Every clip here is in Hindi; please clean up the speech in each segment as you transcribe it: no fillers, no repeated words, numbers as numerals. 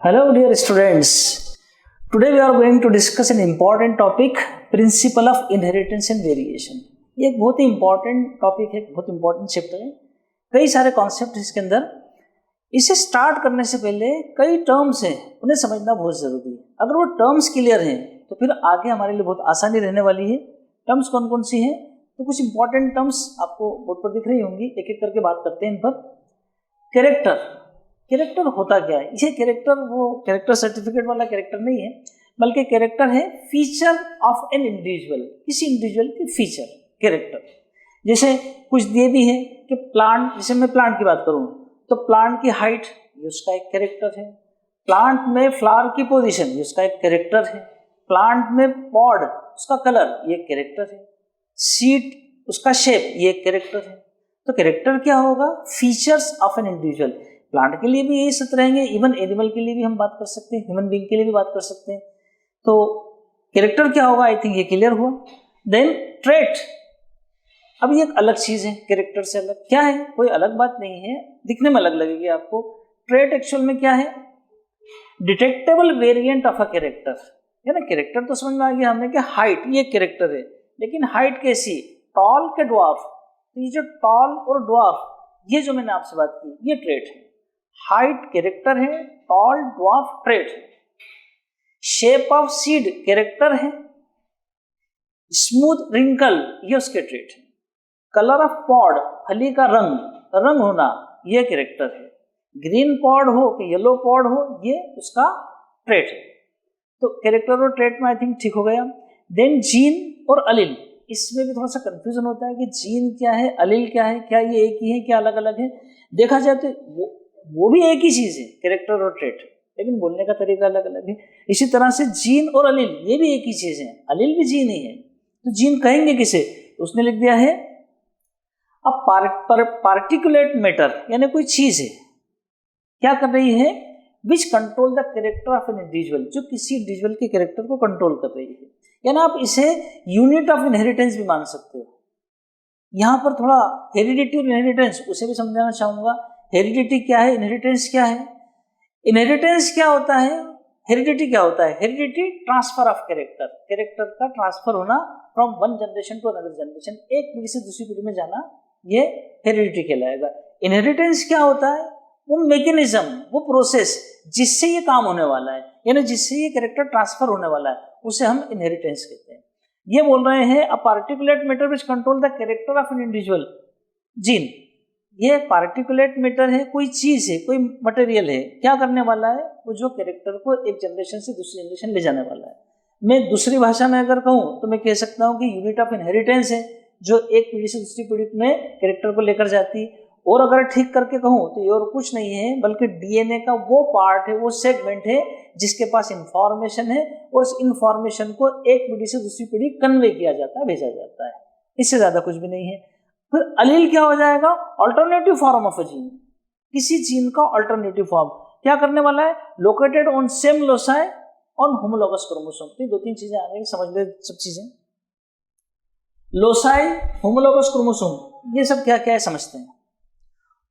Hello dear students, today we are going to discuss an important topic, principle of inheritance and variation. ये एक बहुत ही important topic है, बहुत important chapter है, कई सारे concept इसके अंदर। इसे start करने से पहले कई terms हैं, उन्हें समझना बहुत ज़रूरी है। अगर वो terms clear हैं तो फिर आगे हमारे लिए बहुत आसानी रहने वाली है। terms कौन कौन सी हैं? तो कुछ important terms आपको बोर्ड पर दिख रही होंगी, एक एक करके बात करते हैं इन पर। कैरेक्टर होता क्या है? ये कैरेक्टर वो कैरेक्टर सर्टिफिकेट वाला कैरेक्टर नहीं है, बल्कि कैरेक्टर है फीचर ऑफ एन इंडिविजुअल, किसी इंडिविजुअल की फीचर कैरेक्टर। जैसे कुछ दिए भी है कि प्लांट, जैसे मैं प्लांट की बात करूं तो प्लांट की हाइट ये उसका एक कैरेक्टर है, प्लांट में फ्लावर की पोजीशन ये उसका एक कैरेक्टर है, प्लांट में पॉड उसका कलर ये कैरेक्टर है, सीड उसका शेप ये एक कैरेक्टर है। तो कैरेक्टर क्या होगा? Features of an individual. Plant के लिए भी यही सत्य रहेंगे, इवन एनिमल के लिए भी हम बात कर सकते हैं, ह्यूमन बीइंग के लिए भी बात कर सकते हैं। तो कैरेक्टर क्या होगा? आई थिंक ये क्लियर हुआ। देन ट्रेट, अब ये एक अलग चीज है, कैरेक्टर से अलग क्या है? कोई अलग बात नहीं है, दिखने में अलग लगेगी आपको। ट्रेट एक्चुअल में क्या है? Detectable variant of a character, है ना। कैरेक्टर तो समझ में आ गया हमने कि हाइट ये कैरेक्टर है, लेकिन हाइट कैसी? टॉल के ड्वार्फ। तो ये जो टॉल और ड्वार्फ, ये जो मैंने आपसे बात की, ये ट्रेट है। हाइट कैरेक्टर है, टॉल ड्वार्फ ट्रेट है। शेप ऑफ सीड कैरेक्टर है, स्मूथ रिंकल ये उसके ट्रेट है। कलर ऑफ पॉड, फली का रंग होना ये कैरेक्टर है। ग्रीन पॉड हो कि येलो पॉड हो ये उसका ट्रेट है। तो कैरेक्टर और ट्रेट में आई थिंक ठीक हो गया। देन जीन और अलील, इसमें भी थोड़ा सा कंफ्यूजन होता है कि जीन क्या है, अलील क्या है, क्या ये एक ही है, क्या अलग अलग है। देखा जाए तो वो भी एक ही चीज है, कैरेक्टर और ट्रेट, लेकिन बोलने का तरीका अलग अलग है। इसी तरह से जीन और अलील ये भी एक ही चीज है, अलील भी जीन ही है। तो जीन कहेंगे किसे? तो उसने लिख दिया है अब पार्टिकुलेट मैटर, यानी कोई चीज है क्या कर रही है, विच control the character of an individual, जो किसी इंडिविजुअल के कैरेक्टर को कंट्रोल कर रही है। यानी आप इसे यूनिट ऑफ इनहेरिटेंस भी मान सकते हो। यहां पर थोड़ा हेरिडिटी और इनहेरिटेंस उसे भी समझाना चाहूंगा। हेरिडिटी क्या है, इनहेरिटेंस क्या है? इनहेरिटेंस क्या होता है, हेरिडिटी क्या होता है? Heredity transfer of character, character का ट्रांसफर होना from one generation to another generation, एक पीढ़ी से दूसरी पीढ़ी में जाना, ये हेरिडिटी कहलाएगा। इनहेरिटेंस क्या होता है? वो मैकेनिज्म, वो प्रोसेस जिससे ये काम होने वाला है, यानी जिससे ये कैरेक्टर ट्रांसफर होने वाला है, उसे हम इनहेरिटेंस कहते हैं। ये बोल रहे हैं a particulate matter which control the character of an individual, gene. ये पार्टिकुलेट मैटर है, कोई चीज है, कोई मटेरियल है, क्या करने वाला है? वो जो कैरेक्टर को एक जनरेशन से दूसरी जनरेशन ले जाने वाला है। मैं दूसरी भाषा में अगर कहूँ तो मैं कह सकता हूँ कि यूनिट ऑफ इनहेरिटेंस है, जो एक पीढ़ी से दूसरी पीढ़ी में कैरेक्टर को लेकर जाती है। और अगर ठीक करके कहूँ तो ये और कुछ नहीं है, बल्कि डीएनए का वो पार्ट है, वो सेगमेंट है जिसके पास इंफॉर्मेशन है, और उस इंफॉर्मेशन को एक पीढ़ी से दूसरी पीढ़ी कन्वे किया जाता है, भेजा जाता है। इससे ज्यादा कुछ भी नहीं है। फिर अलील क्या हो जाएगा? Alternative form of a gene, किसी जीन का ऑल्टरनेटिव फॉर्म क्या करने वाला है? Located on same loci on homologous chromosome. तो दो तीन चीजें आ गई, समझ ले सब चीजें। लोसाई, होमोलोगस क्रोमोसोम, ये सब क्या क्या है समझते हैं।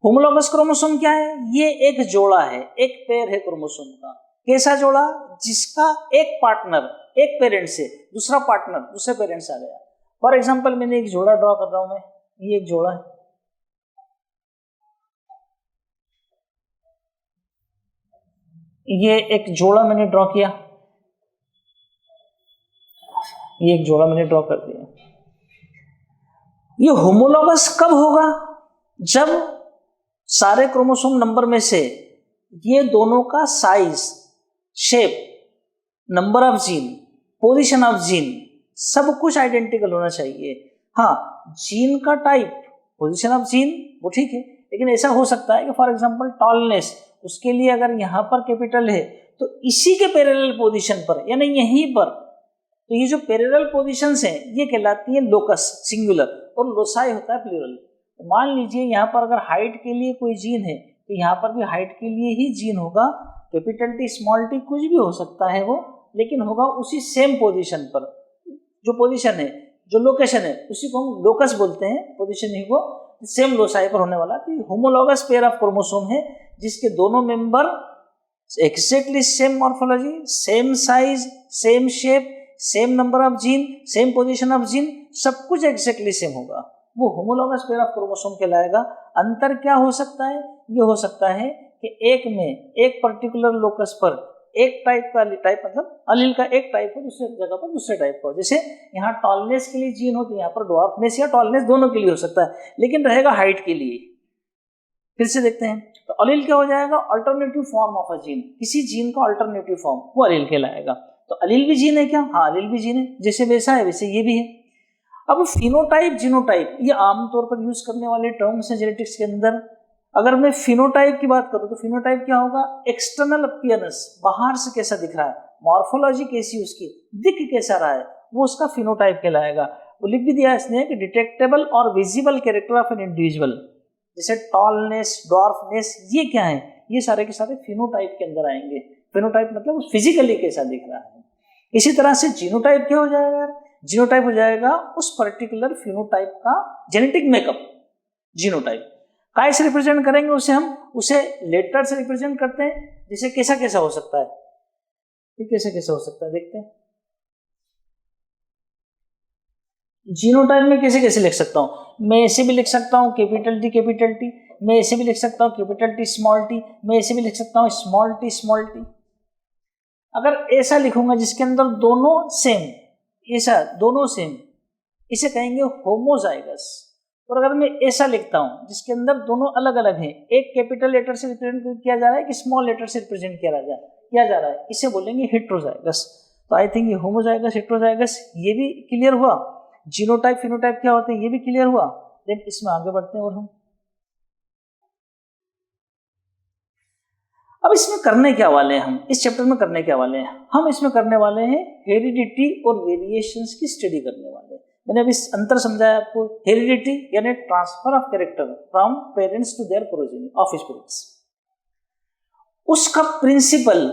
होमोलोगस क्रोमोसोम क्या है? ये एक जोड़ा है, एक पेयर है क्रोमोसोम का। कैसा जोड़ा? जिसका एक पार्टनर एक पेरेंट से, दूसरा पार्टनर दूसरे पेरेंट से आ गया। फॉर एग्जाम्पल मैंने एक जोड़ा ड्रॉ कर रहा हूं मैं, ये एक जोड़ा है, ये एक जोड़ा मैंने ड्रॉ किया, ये एक जोड़ा मैंने ड्रॉ कर दिया। ये होमोलोगस कब होगा? जब सारे क्रोमोसोम नंबर में से ये दोनों का size, shape, number of gene, position of gene सब कुछ आइडेंटिकल होना चाहिए। हाँ, जीन का टाइप, पोजीशन ऑफ जीन वो ठीक है, लेकिन ऐसा हो सकता है कि फॉर एग्जांपल टॉलनेस, उसके लिए अगर यहाँ पर कैपिटल है तो इसी के पैरेलल पोजीशन पर, यानी यहीं पर, तो ये जो पैरेलल पोजीशंस हैं ये कहलाती है लोकस सिंगुलर, और लोसाई होता है प्लूरल। तो मान लीजिए यहाँ पर अगर हाइट के लिए कोई जीन है तो यहाँ पर भी हाइट के लिए ही जीन होगा, कैपिटल टी स्मॉल टी कुछ भी हो सकता है वो, लेकिन होगा उसी सेम पोजीशन पर। जो पोजीशन है, जो लोकेशन है, उसी को हम लोकस बोलते हैं, पोजीशन ही को सेम लोसाई पर होने वाला। तो होमोलोगस पेयर ऑफ क्रोमोसोम है जिसके दोनों member exactly same morphology, same size, same shape, same number of gene, same position of gene, सब कुछ एग्जैक्टली सेम होगा, वो होमोलॉगस पेयर ऑफ क्रोमोसोम कहलाएगा। अंतर क्या हो सकता है? ये हो सकता है कि एक में एक पर्टिकुलर लोकस पर एक टाइप का टाइप मतलब अलील का एक टाइप हो, दूसरे जगह पर दूसरे टाइप का हो। जैसे यहाँ टॉलनेस के लिए जीन हो तो यहाँ पर ड्वार्फनेस या टॉलनेस दोनों के लिए हो सकता है, लेकिन रहेगा हाइट के लिए। फिर से देखते हैं, तो अलील क्या हो जाएगा? Alternative form of a gene, किसी जीन का अल्टरनेटिव फॉर्म, वो अलील कहलाएगा। तो अलील भी जीन है क्या? हाँ, अलील भी जीन है, जैसे वैसा है वैसे ये भी है। अब फिनोटाइप, जीनोटाइप, ये आमतौर पर यूज करने वाले टर्म्स हैं जेनेटिक्स के अंदर। अगर मैं फिनोटाइप की बात करूं तो फिनोटाइप क्या होगा? एक्सटर्नल अपीयरेंस, बाहर से कैसा दिख रहा है, मॉर्फोलॉजी कैसी उसकी, दिख कैसा रहा है, वो उसका फिनोटाइप कहलाएगा। वो लिख भी दिया इसने कि डिटेक्टेबल और visible character of an individual, जैसे टॉलनेस, डॉर्फनेस, ये क्या है? ये सारे के सारे फिनोटाइप के अंदर आएंगे। फिनोटाइप मतलब फिजिकली कैसा दिख रहा है। इसी तरह से जीनोटाइप क्या हो जाएगा? जीनोटाइप हो जाएगा उस पर्टिकुलर फिनोटाइप का जेनेटिक मेकअप, जीनोटाइप। काय से रिप्रेजेंट करेंगे उसे? हम उसे लेटर से रिप्रेजेंट करते हैं। जैसे कैसा कैसा हो सकता है, ये कैसे कैसा हो सकता है देखते हैं। जीनोटाइप में कैसे कैसे लिख सकता हूं? मैं ऐसे भी लिख सकता हूं कैपिटल टी कैपिटल टी, मैं ऐसे भी लिख सकता हूं कैपिटल टी स्मॉल टी, मैं ऐसे भी लिख सकता हूं स्मॉल टी स्मॉल टी। अगर ऐसा लिखूंगा जिसके अंदर दोनों सेम, ऐसा दोनों सेम, इसे कहेंगे होमोजाइगस। और अगर मैं ऐसा लिखता हूं जिसके अंदर दोनों अलग अलग हैं, एक कैपिटल लेटर से रिप्रेजेंट किया जा रहा है कि स्मॉल लेटर से रिप्रेजेंट किया जा रहा है, इसे बोलेंगे हेट्रोजाइगस। तो आई थिंक ये होमोजाइगस, हेट्रोजाइगस, ये भी क्लियर हुआ। जीनोटाइप फिनोटाइप क्या होते हैं ये भी क्लियर हुआ। देन इसमें आगे बढ़ते हैं। और अब इसमें करने क्या वाले हैं हम, इस चैप्टर में करने क्या वाले हैं हम? इसमें करने वाले हैं हेरिडिटी और वेरिएशंस की स्टडी करने वाले हैं। मैंने अभी अंतर समझाया आपको। हेरिडिटी यानी transfer of character from parents to their progeny, offsprings, उसका प्रिंसिपल,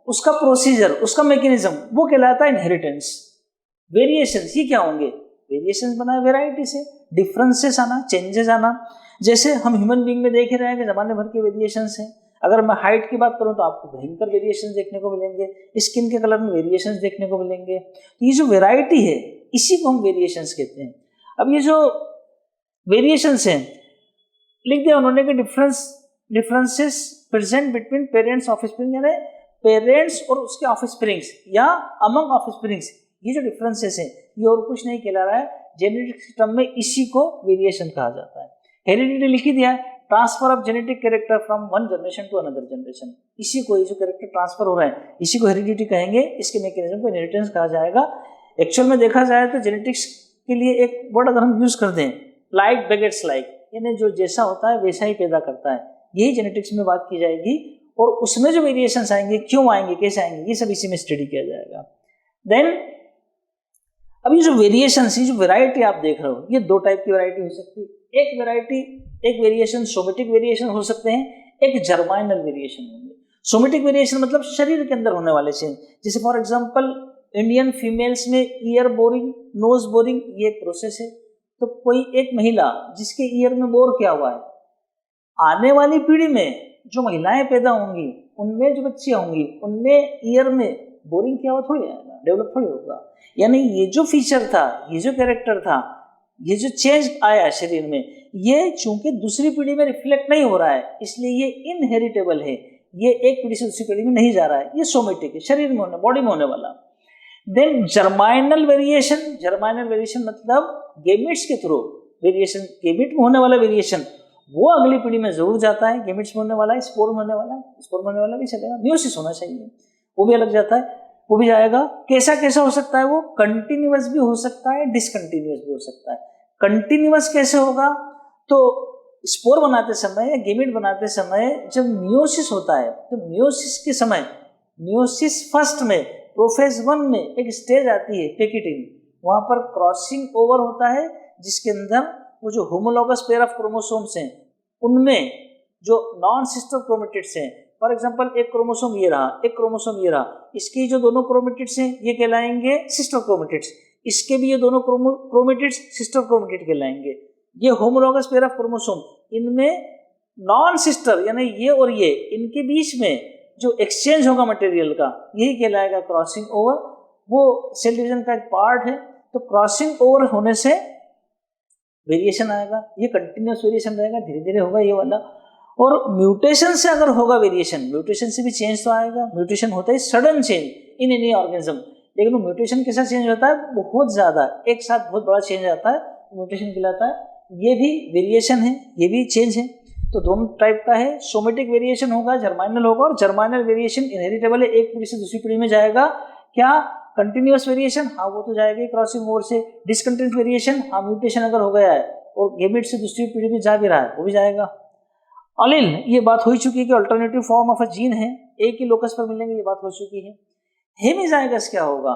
उसका प्रोसीजर, उसका मैकेनिज्म, वो कहलाता है इनहेरिटेंस। वेरिएशंस ये क्या होंगे? वेरिएशंस बना है वेराइटी से, डिफरेंसेस आना, चेंजेस आना। जैसे हम ह्यूमन बीइंग में देख ही रहे हैं कि जमाने भर के वेरिएशंस हैं। अगर मैं हाइट की बात करूं तो आपको भयंकर वेरिएशंस देखने को मिलेंगे, स्किन के कलर में वेरिएशंस देखने को मिलेंगे। तो ये जो वेराइटी है इसी को हम वेरिएशंस कहते हैं। अब ये जो वेरिएशंस हैं लिख दिया उन्होंने कि differences present between parents offspring, यानी पेरेंट्स और उसके ऑफस्प्रिंग्स या अमंग ऑफस्प्रिंग्स, ये जो डिफरेंसेस हैं ये और कुछ नहीं कहला रहा है। जेनेटिक सिस्टम में इसी को वेरिएशन कहा जाता है। हेरिडिटी लिख दिया है, transfer of genetic character from one generation to another generation. इसी को, ये जो कैरेक्टर ट्रांसफर हो रहा है इसी को हेरिडिटी कहेंगे। इसके मैकेनिज्म को इनहेरिटेंस कहा जाएगा। एक्चुअल में देखा जाए तो जेनेटिक्स के लिए एक वर्ड अगर हम यूज कर दें, लाइक बेगेट्स लाइक, यानी जो जैसा होता है वैसा ही पैदा करता है, यही जेनेटिक्स में बात की जाएगी। और उसमें जो वेरिएशंस आएंगे, क्यों आएंगे, कैसे आएंगे, ये सब इसी में स्टडी किया जाएगा। देन अब ये जो वेरिएशंस, ये जो वैरायटी आप देख रहे हो, ये दो टाइप की वैरायटी हो सकती है। एक वेरिएशन सोमेटिक वेरिएशन हो सकते हैं, एक जर्माइनल वेरिएशन होंगे। सोमेटिक वेरिएशन मतलब शरीर के अंदर होने वाले चेंज। जैसे फॉर एग्जांपल इंडियन फीमेल्स में ईयर बोरिंग, नोज बोरिंग, ये एक प्रोसेस है। तो कोई एक महिला जिसके ईयर में बोर किया हुआ है, आने वाली पीढ़ी में जो महिलाएं पैदा होंगी, उनमें जो बच्ची होंगी, उनमें ईयर में बोरिंग किया हुआ थोड़ी आएगा, डेवलप थोड़ी होगा। यानी ये जो फीचर था, ये जो कैरेक्टर था, ये जो चेंज आया शरीर में, ये चूंकि दूसरी पीढ़ी में रिफ्लेक्ट नहीं हो रहा है, इसलिए ये इनहेरिटेबल है। ये एक पीढ़ी से दूसरी पीढ़ी में नहीं जा रहा है, ये सोमेटिक है, शरीर में होने, बॉडी में होने वाला। देन जर्माइनल वेरिएशन, जर्माइनल वेरिएशन मतलब गेमिट्स के थ्रू वेरिएशन, गेमिट में होने वाला वेरिएशन वो अगली पीढ़ी में जरूर जाता है। गेमिट्स में होने वाला है, स्पोर में होने वाला है, स्पोर में होने वाला भी चलेगा, मियोसिस होना चाहिए, वो भी अलग जाता है, वो भी जाएगा। कैसा कैसा हो सकता है वो? कंटिन्यूअस भी हो सकता है, डिसकंटिन्यूअस भी हो सकता है। कंटिन्यूअस कैसे होगा? तो स्पोर बनाते समय या गेमिट बनाते समय जब मियोसिस होता है, तो मियोसिस के समय, मियोसिस फर्स्ट में, प्रोफेज 1 में एक स्टेज आती है पेकिटिन, वहां पर क्रॉसिंग ओवर होता है, जिसके अंदर वो जो होमोलॉगस पेयर ऑफ क्रोमोसोम्स हैं उनमें जो नॉन सिस्टर क्रोमेटिड्स हैं, फॉर एग्जांपल एक क्रोमोसोम ये रहा, एक क्रोमोसोम ये रहा, इसकी जो दोनों क्रोमेटिड्स हैं ये कहलाएंगे सिस्टर क्रोमेटिड्स, इसके भी ये दोनों क्रोमेटिड्स सिस्टर क्रोमेटिड कहलाएंगे। ये होमोलॉगस पेयर ऑफ क्रोमोसोम, इनमें नॉन सिस्टर यानी ये और ये, इनके बीच में जो एक्सचेंज होगा मटेरियल का, यही कहलाएगा क्रॉसिंग ओवर। वो सेल डिवीजन का एक पार्ट है। तो क्रॉसिंग ओवर होने से वेरिएशन आएगा, ये कंटिन्यूस वेरिएशन रहेगा, धीरे धीरे होगा ये वाला। और म्यूटेशन से अगर होगा वेरिएशन, म्यूटेशन से भी चेंज तो आएगा। म्यूटेशन होता है sudden change in any organism, लेकिन वो म्यूटेशन कैसा चेंज होता है, बहुत ज़्यादा एक साथ बहुत बड़ा चेंज आता है, म्यूटेशन कहलाता है। ये भी वेरिएशन है, ये भी चेंज है। तो दोनों टाइप का है। सोमेटिक वेरिएशन होगा, जर्माइनल होगा, और जर्माइनल वेरिएशन इनहेरिटेबल है, एक पीढ़ी से दूसरी पीढ़ी में जाएगा। क्या कंटिन्यूअस वेरिएशन, हाँ वो तो जाएगी क्रॉसिंग ओवर से। डिसकंटिन्यूस वेरिएशन, हाँ म्यूटेशन अगर हो गया है और गैमेट से दूसरी पीढ़ी में जा भी रहा है, वो भी जाएगा। अलील, ये बात हो चुकी है कि alternative form of a gene है, एक ही लोकस पर मिलेंगे, ये बात हो चुकी है। हेमिजाइगस क्या होगा,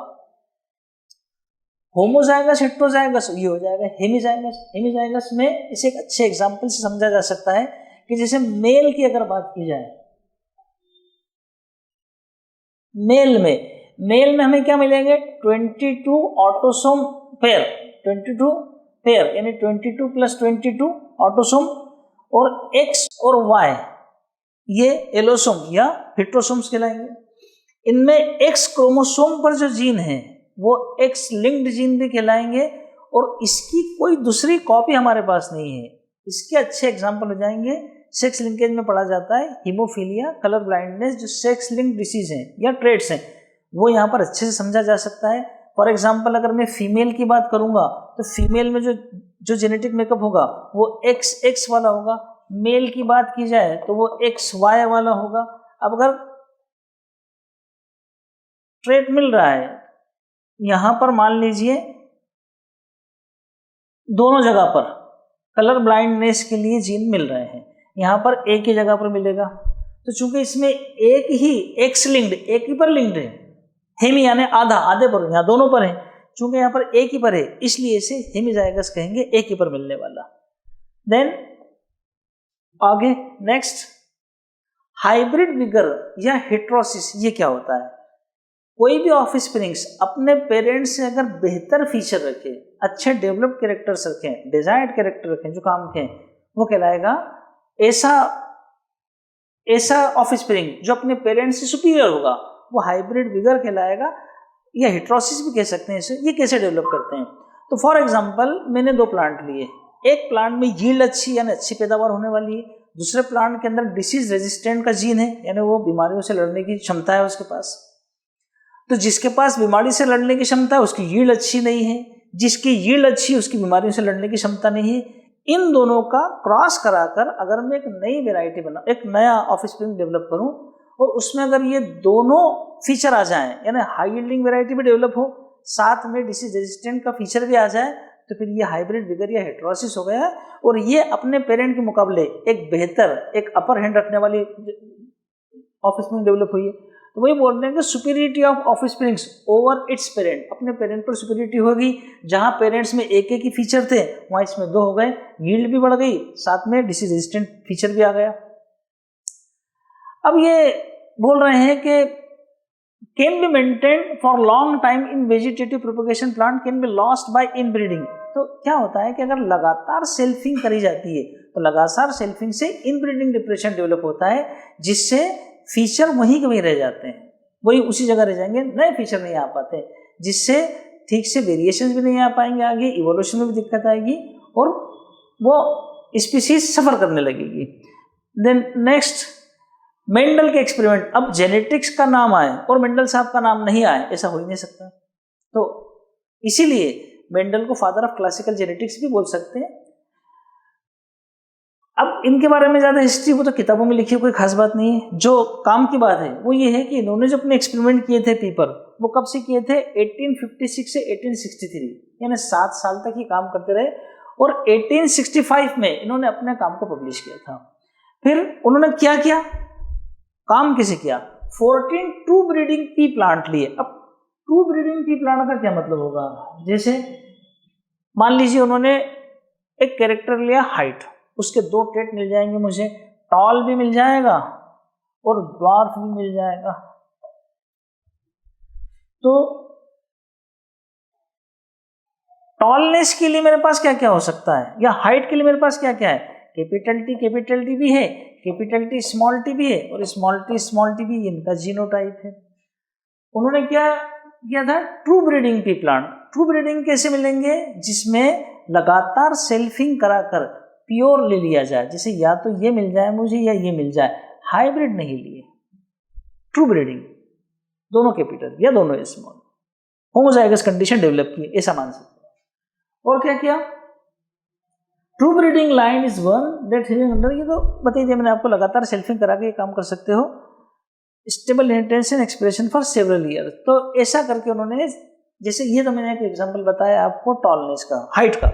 होमोजाइगस हेटेरोजाइगस, ये हो जाएगा हेमिजाइगस। हेमिजाइगस में इसे एक अच्छे एग्जांपल से समझा जा सकता है कि जैसे मेल की अगर बात की जाए, मेल में हमें क्या मिलेंगे, 22 ऑटोसोम पेयर, 22 पेयर यानी 22 + 22 ऑटोसोम, और एक्स और वाई ये एलोसोम या हेटेरोसोम्स कहलाएंगे। इनमें एक्स क्रोमोसोम पर जो जीन है वो एक्स लिंक्ड जीन भी कहलाएंगे, और इसकी कोई दूसरी कॉपी हमारे पास नहीं है। इसके अच्छे एग्जाम्पल हो जाएंगे, सेक्स लिंकेज में पढ़ा जाता है हीमोफीलिया, कलर ब्लाइंडनेस, जो सेक्स लिंक्ड डिसीज हैं या ट्रेड्स हैं, वो यहाँ पर अच्छे से समझा जा सकता है। फॉर एग्जाम्पल अगर मैं फीमेल की बात करूँगा तो फीमेल में जो जेनेटिक मेकअप होगा वो XX वाला होगा। मेल की बात की जाए तो वो XY वाला होगा। अब अगर ट्रेट मिल रहा है यहाँ पर, मान लीजिए दोनों जगह पर कलर ब्लाइंडनेस के लिए जीन मिल रहे हैं, यहाँ पर एक ही जगह पर मिलेगा। तो चूंकि इसमें एक ही एक्स लिंक्ड, एक ही पर लिंक्ड है, हेमी यानी आधा, आधे पर, यहाँ दोनों पर है, चूंकि यहाँ पर एक ही पर है इसलिए इसे हेमिजाइगस कहेंगे, एक ही पर मिलने वाला। देन आगे नेक्स्ट, हाइब्रिड विगर या हेटेरोसिस, ये क्या होता है। कोई भी ऑफस्प्रिंग्स अपने पेरेंट्स से अगर बेहतर फीचर रखे, अच्छे डेवलप्ड कैरेक्टर्स रखें, डिजायर्ड कैरेक्टर रखें जो काम के, वो कहलाएगा ऐसा ऑफस्प्रिंग जो अपने पेरेंट्स से सुपीरियर होगा, वो हाइब्रिड विगर कहलाएगा, या हेटेरोसिस भी कह सकते हैं इसे। ये कैसे डेवलप करते हैं, तो फॉर एग्जांपल मैंने 2 प्लांट लिए, एक प्लांट में यील्ड अच्छी यानी अच्छी पैदावार होने वाली है, दूसरे प्लांट के अंदर डिसीज रेजिस्टेंट का जीन है यानी वो बीमारियों से लड़ने की क्षमता है उसके पास। तो जिसके पास बीमारी से लड़ने की क्षमता है उसकी यील्ड अच्छी नहीं है, जिसकी यील्ड अच्छी है उसकी बीमारियों से लड़ने की क्षमता नहीं है। इन दोनों का क्रॉस कराकर अगर मैं एक नई वेराइटी बना, एक नया ऑफस्प्रिंग डेवलप करूं, और उसमें अगर ये दोनों फीचर आ जाएं, यानी हाई यील्डिंग वेराइटी भी डेवलप हो, साथ में डिसीज रेजिस्टेंट का फीचर भी आ जाए, तो फिर ये हाइब्रिड विगर या हेटेरोसिस हो गया, और ये अपने पेरेंट के मुकाबले एक बेहतर, एक अपर हैंड रखने वाली ऑफस्प्रिंग डेवलप हुई है। तो वही बोल रहे हैं कि superiority of offsprings over it's parent, अपने पेरेंट पर सुपीरियरिटी होगी। जहां पेरेंट्स में एक ही फीचर थे वहां इसमें 2 हो गए, यील्ड भी बढ़ गई, साथ में डिसीज रेजिस्टेंट फीचर भी आ गया। अब ये बोल रहे हैं कि can be maintain for long time in vegetative propagation plant can be lost by inbreeding. तो क्या होता है कि अगर लगातार सेल्फिंग करी जाती है तो लगातार सेल्फिंग से इनब्रीडिंग डिप्रेशन डेवलप होता है, जिससे फीचर वहीं के वहीं रह जाते हैं, वही उसी जगह रह जाएंगे, नए फीचर नहीं आ पाते, जिससे ठीक से वेरिएशन भी नहीं आ पाएंगे, आगे इवोल्यूशन में भी दिक्कत आएगी और वो स्पीसीज सफर करने लगेगी। देन नेक्स्ट, मेंडल के एक्सपेरिमेंट। अब जेनेटिक्स का नाम आए और मेंडल साहब का नाम नहीं आए, ऐसा हो ही नहीं सकता। तो इसीलिए मेंडल को फादर ऑफ क्लासिकल जेनेटिक्स भी बोल सकते हैं। अब इनके बारे में ज़्यादा हिस्ट्री वो तो किताबों में लिखी है, कोई खास बात नहीं है। जो काम की बात है वो ये है कि इन्होंने जो अपने एक्सपेरिमेंट किए थे पीपर, वो कब से किए थे, 1856 से 1863, यानी 7 साल तक ये काम करते रहे, और 1865 में इन्होंने अपने काम को पब्लिश किया था। फिर उन्होंने क्या किया, काम कैसे किया, 14 ट्रू ब्रीडिंग पी प्लांट लिए। अब ट्रू ब्रीडिंग पी प्लांट का क्या मतलब होगा, जैसे मान लीजिए उन्होंने एक कैरेक्टर लिया हाइट, उसके 2 ट्रेट मिल जाएंगे मुझे, टॉल भी मिल जाएगा और ड्वार्फ भी मिल जाएगा। तो टॉलनेस के लिए मेरे पास क्या क्या हो सकता है, या हाइट के लिए मेरे पास क्या क्या है, कैपिटल टी भी है, कैपिटल टी स्मॉल टी भी है और स्मॉल टी भी इनका जीनोटाइप है। उन्होंने क्या किया था, true breeding P plant. True breeding कैसे मिलेंगे, जिसमें लगातार सेल्फिंग कराकर प्योर ले लिया जाए, जैसे या तो ये मिल जाए मुझे या ये मिल जाए, हाइब्रिड नहीं लिए, ट्रू ब्रीडिंग, दोनों कैपिटल या दोनों स्मॉल, होमोजाइगस कंडीशन डेवलप की, ऐसा मान सकते हैं। और क्या किया, true breeding line is one that having under, ये तो बता दिया मैंने आपको, लगातार सेल्फिंग करा के ये काम कर सकते हो। Stable intention expression for several year, तो ऐसा करके उन्होंने, जैसे ये तो मैंने एक एग्जांपल बताया आपको टॉलनेस का, हाइट का,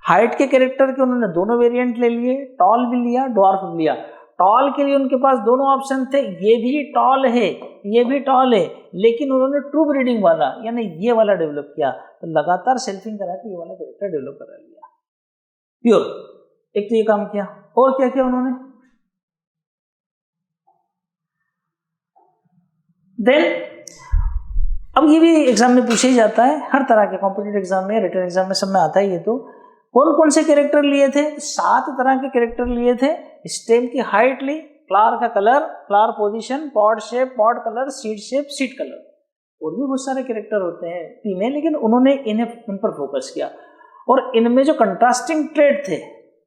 हाइट के कैरेक्टर के उन्होंने दोनों वेरिएंट ले लिए, टॉल भी लिया, ड्वार्फ भी लिया। टॉल के लिए उनके पास दोनों ऑप्शन थे, ये भी टॉल है ये भी टॉल है, लेकिन उन्होंने ट्रू ब्रीडिंग वाला यानी ये वाला डेवलप किया, तो लगातार सेल्फिंग करा के ये वाला कैरेक्टर डेवलप करा लिया प्योर। एक तो ये काम किया, और क्या किया उन्होंने, देन अब ये भी एग्जाम में पूछा ही जाता है, हर तरह के कॉम्पिटिटिव एग्जाम में, रिटन एग्जाम में, सब में आता है ये। तो कौन कौन से कैरेक्टर लिए थे, 7 तरह के कैरेक्टर लिए थे। स्टेम की हाइट ली, फ्लावर का colour, flower position, pod shape, pod colour, seed shape, seed colour, और भी बहुत सारे कैरेक्टर होते हैं पी में, लेकिन उन्होंने इन्हें उन पर फोकस किया। और इनमें जो कंट्रास्टिंग ट्रेड थे,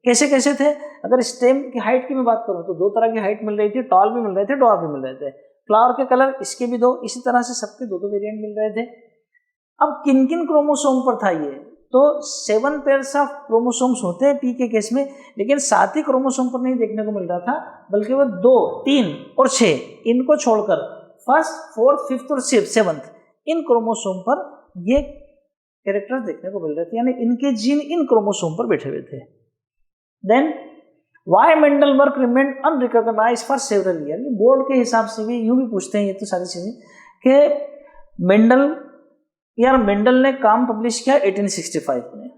कैसे कैसे थे, अगर स्टेम की हाइट की मैं बात करूं तो 2 तरह की हाइट मिल रही थी, टॉल भी मिल रहे थे, ड्वार्फ भी मिल रहे थे। फ्लावर के कलर इसके भी 2, इसी तरह से सबके 2 वेरिएंट मिल रहे थे। अब किन किन क्रोमोसोम पर था ये, तो 7 पेयर्स ऑफ क्रोमोसोम्स होते हैं पी के केस में, लेकिन 7 ही क्रोमोसोम पर नहीं देखने को मिल रहा था, बल्कि वो 2, 3 और 6 इनको छोड़कर 1st, 4th, 5th और 7th इन क्रोमोसोम पर ये कैरेक्टर्स देखने को मिल रहे थे, यानी इनके जीन इन क्रोमोसोम पर बैठे हुए थे। Then Why Mendel work remained unrecognized for several years? Board के हिसाब से भी यूं भी पूछते हैं ये तो सारी चीजें कि मेंडल ने काम पब्लिश किया 1865 में,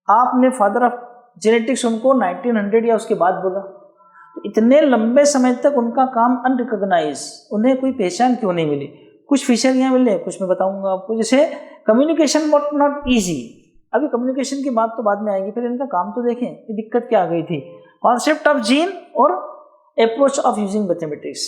आपने फादर ऑफ जेनेटिक्स उनको 1900 या उसके बाद बोला, तो इतने लंबे समय तक उनका काम अनरिकॉग्नाइज, उन्हें कोई पहचान क्यों नहीं मिली। कुछ फीचर यहाँ मिले, कुछ मैं बताऊंगा आपको, जैसे कम्युनिकेशन नॉट ईजी, अभी कम्युनिकेशन की बात तो बाद में आएगी, फिर इनका काम तो देखें कि दिक्कत क्या आ गई थी। कॉन्सेप्ट ऑफ जीन और अप्रोच ऑफ यूजिंग मैथमेटिक्स।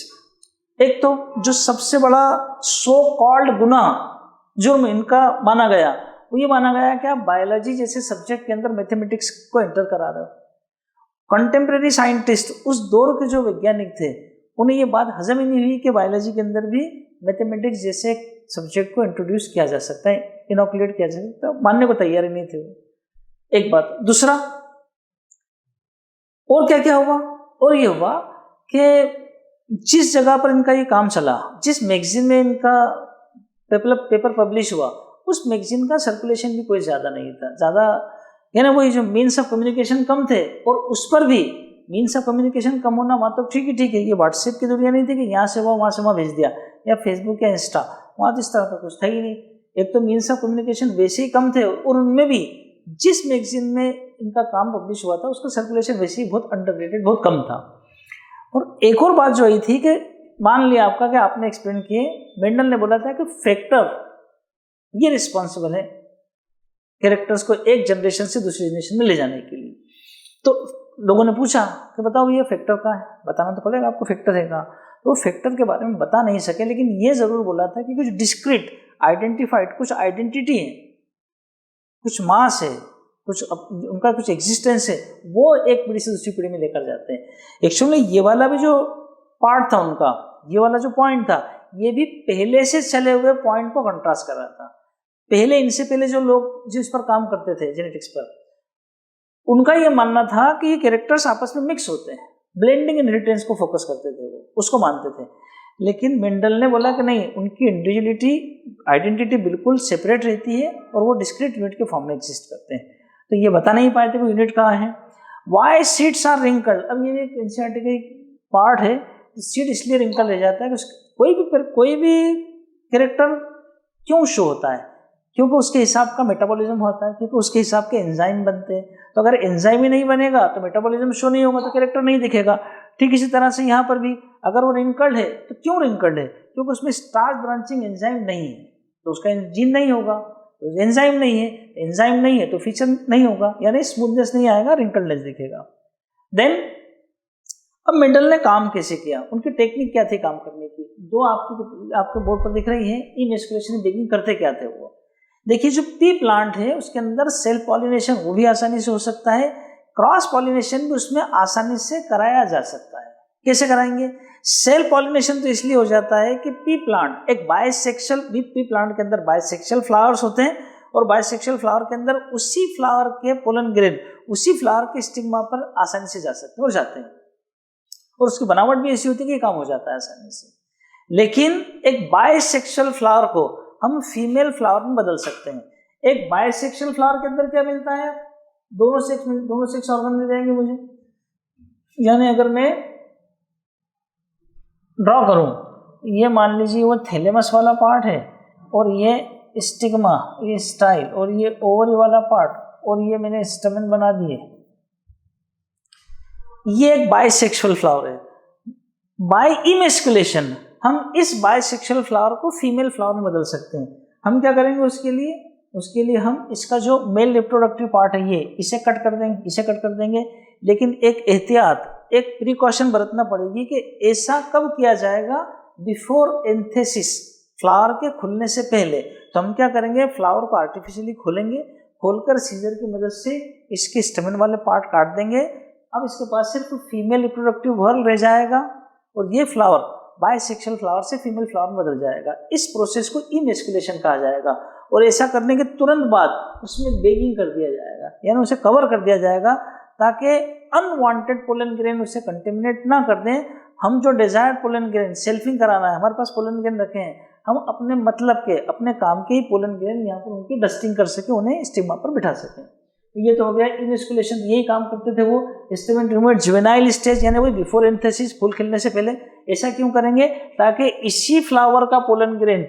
एक तो जो सबसे बड़ा सो कॉल्ड गुनाह जुर्म इनका माना गया, वो ये माना गया कि आप बायोलॉजी जैसे सब्जेक्ट के अंदर मैथमेटिक्स को एंटर करा रहे हो। कंटेम्प्रेरी साइंटिस्ट, उस दौर के जो वैज्ञानिक थे, उन्हें ये बात हजम ही नहीं हुई कि बायोलॉजी के अंदर भी मैथमेटिक्स जैसे सब्जेक्ट को इंट्रोड्यूस किया जा सकता है, इनोकुलेट किया जा सकता है, मानने को तैयार ही नहीं थे वो। एक बात। दूसरा, और क्या क्या हुआ, और ये हुआ कि जिस जगह पर इनका ये काम चला, जिस मैगजीन में इनका पेपर पब्लिश हुआ, उस मैगजीन का सर्कुलेशन भी कोई ज़्यादा नहीं था, ज़्यादा यानी वही जो मीन्स ऑफ कम्युनिकेशन कम थे, और उस पर भी मीन्स ऑफ कम्युनिकेशन कम होना वहाँ तो ठीक है, ये व्हाट्सएप की दुनिया नहीं थी कि यहाँ से वहाँ से वहाँ भेज दिया, या फेसबुक या इंस्टा, वहाँ तो इस तरह का कुछ था ही नहीं। एक तो मीन्स ऑफ कम्युनिकेशन वैसे ही कम थे, और उनमें भी जिस मैगजीन में इनका काम पब्लिश हुआ था उसका सर्कुलेशन वैसे ही बहुत अंडररेटेड, बहुत कम था। और एक और बात जो आई थी कि मान लिया आपका कि आपने एक्सप्लेन किए, मेंडल ने बोला था कि फैक्टर ये रिस्पॉन्सिबल है कैरेक्टर्स को एक जनरेशन से दूसरी जनरेशन में ले जाने के लिए। तो लोगों ने पूछा कि बताओ ये फैक्टर का है, बताना तो पड़ेगा आपको फैक्टर है का, तो फैक्टर के बारे में बता नहीं सके, लेकिन ये जरूर बोला था कि कुछ डिस्क्रीट आइडेंटिफाइड कुछ आइडेंटिटी है, कुछ मास है, कुछ उनका कुछ एग्जिस्टेंस है, वो एक पीढ़ी से दूसरी पीढ़ी में लेकर जाते हैं। एक्चुअली ये वाला भी जो पार्ट था उनका, ये वाला जो पॉइंट था, ये भी पहले से चले हुए पॉइंट को कंट्रास्ट कर रहा था। पहले इनसे पहले जो लोग जिस पर काम करते थे जेनेटिक्स पर, उनका ये मानना था कि ये कैरेक्टर्स आपस में मिक्स होते हैं, ब्लेंडिंग इनहेरिटेंस को फोकस करते थे, वो उसको मानते थे। लेकिन मेंडल ने बोला कि नहीं, उनकी इंडिविजुअलिटी आइडेंटिटी बिल्कुल सेपरेट रहती है और वो डिस्क्रीट यूनिट के फॉर्म में एग्जिस्ट करते हैं। तो ये बता नहीं पाए थे कि यूनिट कहाँ है। वाई सीड्स आर रिंकल्ड, अब ये एक एनसीईआरटी का पार्ट है, सीड इसलिए रिंकल रह जाता है कि कोई भी कैरेक्टर क्यों शो होता है, क्योंकि उसके हिसाब का मेटाबॉलिज्म होता है, क्योंकि उसके हिसाब के एंजाइम बनते हैं। तो अगर एंजाइम ही नहीं बनेगा तो मेटाबॉलिज्म शो नहीं होगा, तो कैरेक्टर नहीं दिखेगा। ठीक इसी तरह से यहाँ पर भी अगर वो रिंकल्ड है तो क्यों रिंकल्ड है, क्योंकि उसमें स्टार्च ब्रांचिंग एंजाइम नहीं है, तो उसका जीन नहीं होगा, तो एंजाइम नहीं है तो फीचर नहीं होगा, यानी स्मूथनेस नहीं आएगा, रिंकल्डनेस दिखेगा। देन अब मेंडल ने काम कैसे किया, उनकी टेक्निक क्या थी काम करने की, दो आपके बोर्ड पर दिख रही है। इमेस्कुलेशन बेगिंग करते क्या थे वो देखिए। जो पी प्लांट है उसके अंदर सेल्फ पॉलिनेशन वो भी आसानी से हो सकता है, क्रॉस पॉलिनेशन भी उसमें आसानी से कराया जा सकता है। कैसे कराएंगे? सेल्फ पॉलिनेशन तो इसलिए हो जाता है कि पी प्लांट एक बाइसेक्शुअल, पी प्लांट के अंदर बाइसेक्शुअल फ्लावर्स होते हैं और बाइसेक्शुअल फ्लावर के अंदर उसी फ्लावर के पोलन ग्रेन उसी फ्लावर के स्टिग्मा पर आसानी से जा सकते हैं और जाते हैं, और उसकी बनावट भी ऐसी होती है कि काम हो जाता है आसानी से। लेकिन एक बाइसेक्शुअल फ्लावर को हम फीमेल फ्लावर में बदल सकते हैं। एक बाइसेक्शुअल फ्लावर के अंदर क्या मिलता है? दोनों सेक्स ऑर्गन मिल जाएंगे मुझे। यानी अगर मैं ड्रॉ करूं, ये मान लीजिए वो थैलेमस वाला पार्ट है और ये स्टिग्मा, ये स्टाइल, और ये ओवरी वाला पार्ट, और ये मैंने स्टमन बना दिए। ये एक बाइसेक्सुअल फ्लावर है। बाय इमेस्कुलेशन हम इस बाइसेक्सुअल फ्लावर को फीमेल फ्लावर में बदल सकते हैं। हम क्या करेंगे उसके लिए हम इसका जो मेल रिप्रोडक्टिव पार्ट है ये इसे कट कर देंगे। लेकिन एक एहतियात, एक प्रिकॉशन बरतना पड़ेगी कि ऐसा कब किया जाएगा? बिफोर एंथेसिस, फ्लावर के खुलने से पहले। तो हम क्या करेंगे? फ्लावर को आर्टिफिशियली खोलेंगे, खोलकर सीजर की मदद से इसके स्टमन वाले पार्ट काट देंगे। अब इसके पास सिर्फ फीमेल रिप्रोडक्टिव व्हर्ल रह जाएगा और ये फ्लावर बाइसेक्सुअल फ्लावर से फीमेल फ्लावर में बदल जाएगा। इस प्रोसेस को इमेस्कुलेशन कहा जाएगा। और ऐसा करने के तुरंत बाद उसमें बेगिंग कर दिया जाएगा, यानी उसे कवर कर दिया जाएगा ताकि अनवांटेड पोलन ग्रेन उसे कंटेमिनेट ना कर दें। हम जो डिजायर्ड पोलन ग्रेन सेल्फिंग कराना है, हमारे पास पोलन ग्रेन रखे हैं, हम अपने मतलब के, अपने काम के ही पोलन ग्रेन यहाँ पर उनकी डस्टिंग कर सके, उन्हें स्टिग्मा पर बिठा सकें। ये तो हो गया इमेस्कुलेशन। यही काम करते थे वो स्टेमेन रिमूवल जुवेनाइल स्टेज, यानी वही बिफोर एंथेसिस, फूल खिलने से पहले। ऐसा क्यों करेंगे? ताकि इसी फ्लावर का पोलन ग्रेन,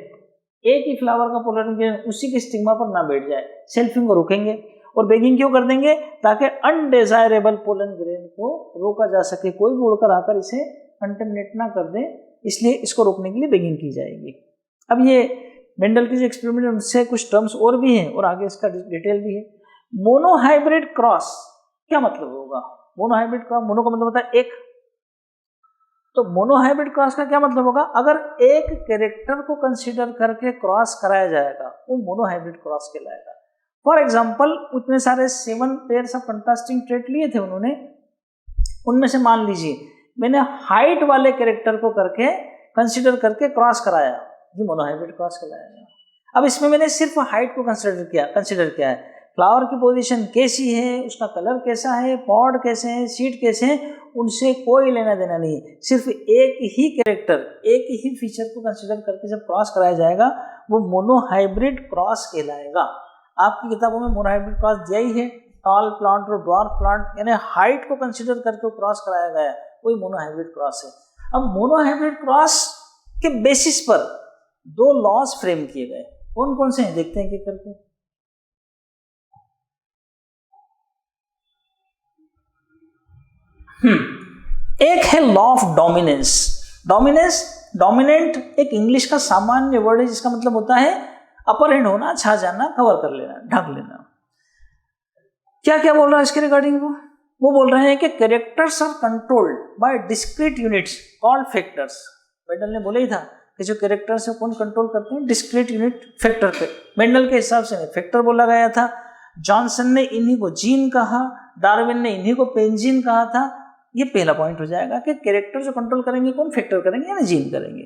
एक ही फ्लावर का पोलन ग्रेन उसी के स्टिग्मा पर ना बैठ जाए, सेल्फिंग को रोकेंगे। और बेगिंग क्यों कर देंगे? ताकि अनडिजायरेबल पोलन ग्रेन को रोका जा सके, कोई भी उड़कर आकर इसे कंटेमिनेट ना कर दे, इसलिए इसको रोकने के लिए बेगिंग की जाएगी। अब ये मेंडल के जो एक्सपेरिमेंट उनसे कुछ टर्म्स और भी हैं और आगे इसका डिटेल भी है। मोनोहाइब्रिड क्रॉस क्या मतलब होगा? मोनोहाइब्रिड क्रॉस, मोनो का मतलब होता है एक, तो मोनोहाइब्रिड क्रॉस का क्या मतलब होगा? अगर एक कैरेक्टर को कंसीडर करके क्रॉस कराया जाएगा वो मोनोहाइब्रिड क्रॉस कहलाएगा। फॉर एग्जाम्पल, उतने सारे 7 पेयर्स ऑफ कंट्रास्टिंग ट्रेट लिए थे उन्होंने, उनमें से मान लीजिए मैंने हाइट वाले कैरेक्टर को करके कंसीडर करके क्रॉस कराया, ये मोनोहाइब्रिड क्रॉस कहलाएगा। अब इसमें मैंने सिर्फ हाइट को कंसीडर किया है, फ्लावर की पोजीशन कैसी है, उसका कलर कैसा है, पॉड कैसे हैं, सीड कैसे हैं, उनसे कोई लेना देना नहीं है। सिर्फ एक ही कैरेक्टर, एक ही फीचर को कंसीडर करके जब क्रॉस कराया जाएगा वो मोनोहाइब्रिड क्रॉस कहलाएगा। आपकी किताबों में मोनोहाइब्रिड क्रॉस दिया ही है, टॉल प्लांट और ड्वार्फ प्लांट, यानी हाइट को कंसीडर करके क्रॉस कराया गया है, वही मोनोहाइब्रिड क्रॉस है। अब मोनोहाइब्रिड क्रॉस के बेसिस पर 2 लॉज फ्रेम किए गए, कौन कौन से हैं देखते हैं कि करके। एक है लॉ ऑफ डोमिनेंस। डोमिनेंट एक इंग्लिश का सामान्य वर्ड है जिसका मतलब होता है अपर हैंड होना, छा जाना, कवर कर लेना, ढक लेना। क्या क्या बोल रहा है इसके रिगार्डिंग? वो बोल रहे हैं कि characters are controlled by discrete units called factors. Mendel ने बोला ही था कि जो कैरेक्टर्स है कौन कंट्रोल करते हैं? डिस्क्रीट यूनिट फैक्टर पे। मेंडल के हिसाब से फैक्टर बोला गया था। जॉनसन ने इन्हीं को जीन कहा, डार्विन ने इन्हीं को पेंजीन कहा था। ये पहला पॉइंट हो जाएगा कि कैरेक्टर जो कंट्रोल करेंगे कौन? फैक्टर करेंगे यानी जीन करेंगे।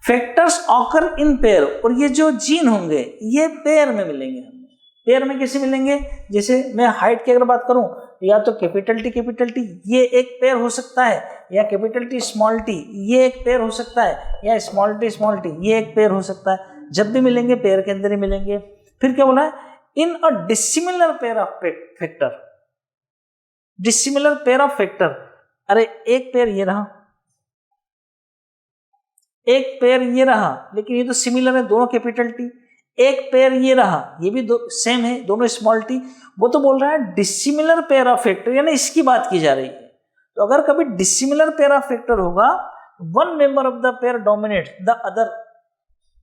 फैक्टर्स ऑकर इन पेयर, और ये जो जीन होंगे ये पेयर में मिलेंगे हमें। पेयर में कैसे मिलेंगे? जैसे मैं हाइट की अगर बात करूं, या तो कैपिटल टी ये एक पेयर हो सकता है, या कैपिटल टी स्मॉल टी ये एक पेयर हो सकता है, या स्मॉल टी ये एक पेयर हो सकता है। जब भी मिलेंगे पेयर के अंदर ही मिलेंगे। फिर क्या बोला है? In a dissimilar pair of factor. Dissimilar pair of factor, अरे एक पेयर ये रहा, एक पेयर ये रहा, लेकिन ये तो सिमिलर है, दोनों कैपिटल टी। एक पेयर ये रहा, ये भी सेम है, दोनों स्मॉल टी। वो तो बोल रहा है डिसिमिलर पेयर ऑफ फैक्टर, यानी इसकी बात की जा रही है। तो अगर कभी डिसिमिलर पेयर ऑफ फैक्टर होगा, one member of the pair dominate the other,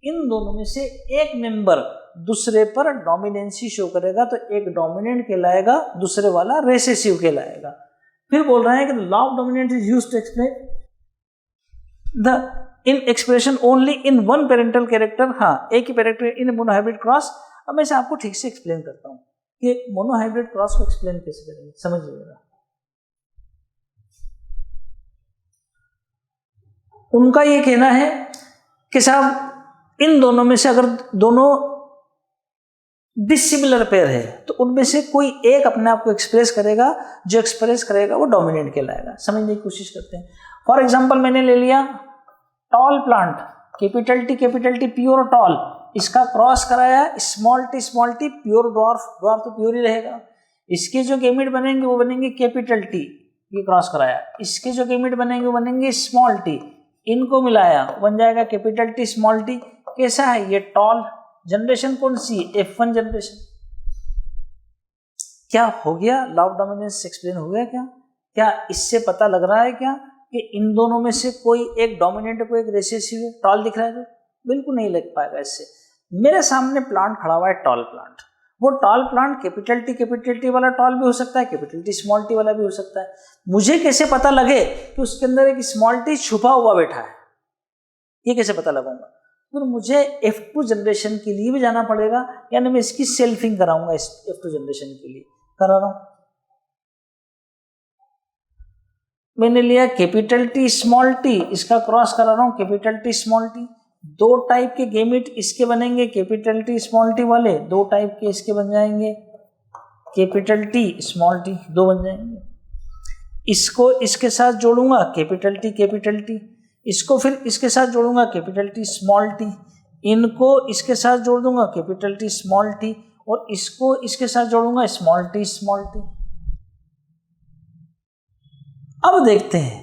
इन दोनों में से एक मेंबर दूसरे पर डोमिनेंसी शो करेगा, तो एक डोमिनेंट कहलाएगा, दूसरे वाला रेसेसिव कहलाएगा। फिर बोल रहे हैं कि the law of dominance is used to explain the in expression only in one parental character. हाँ, एक ही कैरेक्टर इन मोनोहाइब्रिड क्रॉस। अब मैं इसे आपको ठीक से एक्सप्लेन करता हूँ कि मोनोहाइब्रिड क्रॉस को एक्सप्लेन कैसे करेंगे, समझिएगा। उनका ये कहना है कि साहब इन दोनों में से अगर दोनों डिसिमिलर पेयर है तो उनमें से कोई एक अपने आप को एक्सप्रेस करेगा, जो एक्सप्रेस करेगा वो डोमिनेंट कहलाएगा। समझने की कोशिश करते हैं। फॉर एग्जांपल मैंने ले लिया tall plant, capital T pure tall, इसका क्रॉस कराया small T pure dwarf, dwarf तो प्योर ही रहेगा। इसके जो गैमेट बनेंगे वो बनेंगे कैपिटल टी, ये क्रॉस कराया। इसके जो गैमेट बनेंगे वो बनेंगे स्मॉल टी, इनको मिलाया बन जाएगा कैपिटल टी स्मॉल टी। कैसा है ये टॉल? जनरेशन कौन सी? F1 generation. क्या हो गया? लॉ ऑफ डोमिनेंस एक्सप्लेन हो गया क्या? क्या इससे पता लग रहा है क्या कि इन दोनों में से कोई एक डोमिनेंट कोई एक रिसेसिव है? टॉल दिख रहा है तो बिल्कुल नहीं लग पाएगा इससे। मेरे सामने प्लांट खड़ा हुआ है, टॉल प्लांट। वो टॉल प्लांट कैपिटल टी वाला टॉल भी हो सकता है, कैपिटल टी स्मॉल टी वाला भी हो सकता है। मुझे कैसे पता लगे कि उसके अंदर एक स्मॉल टी छुपा हुआ बैठा है? ये कैसे पता लगाऊंगा? फिर मुझे F2 जनरेशन के लिए भी जाना पड़ेगा, यानी मैं इसकी सेल्फिंग कराऊंगा। इस F2 जनरेशन के लिए करा रहा हूं। मैंने लिया कैपिटल टी स्मॉल टी, इसका क्रॉस करा रहा हूं कैपिटल टी स्मॉल टी। दो टाइप के गैमेट इसके बनेंगे कैपिटल टी स्मॉल टी वाले, दो टाइप के इसके बन जाएंगे कैपिटल टी स्मॉल टी, दो बन जाएंगे। इसको इसके साथ जोड़ूंगा कैपिटल टी, इसको फिर इसके साथ जोड़ूंगा कैपिटल टी स्मॉल टी, इनको इसके साथ जोड़ दूंगा कैपिटल टी स्मॉल टी, और इसको इसके साथ जोड़ूंगा स्मॉल टी। अब देखते हैं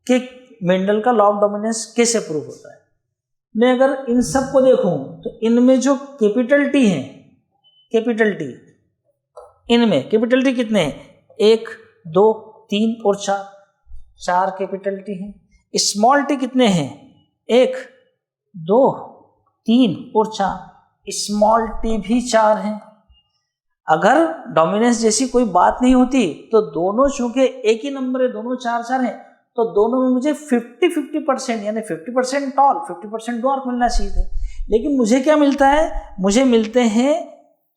कि मेंडल का लॉ ऑफ डोमिनेंस कैसे प्रूव होता है। मैं अगर इन सब को देखूं तो इनमें जो कैपिटल टी है, कैपिटल टी, इनमें कैपिटल टी कितने हैं? 1 2 3 और 4, 4 कैपिटल टी हैं। स्मॉल टी कितने हैं? 1 2 3 और 4, स्मॉल टी भी 4 हैं। अगर डोमिनेंस जैसी कोई बात नहीं होती तो दोनों चूंकि एक ही नंबर है, दोनों 4 हैं, तो दोनों में मुझे 50% यानी 50% टॉल 50% ड्वार्फ मिलना चाहिए था। लेकिन मुझे क्या मिलता है? मुझे मिलते हैं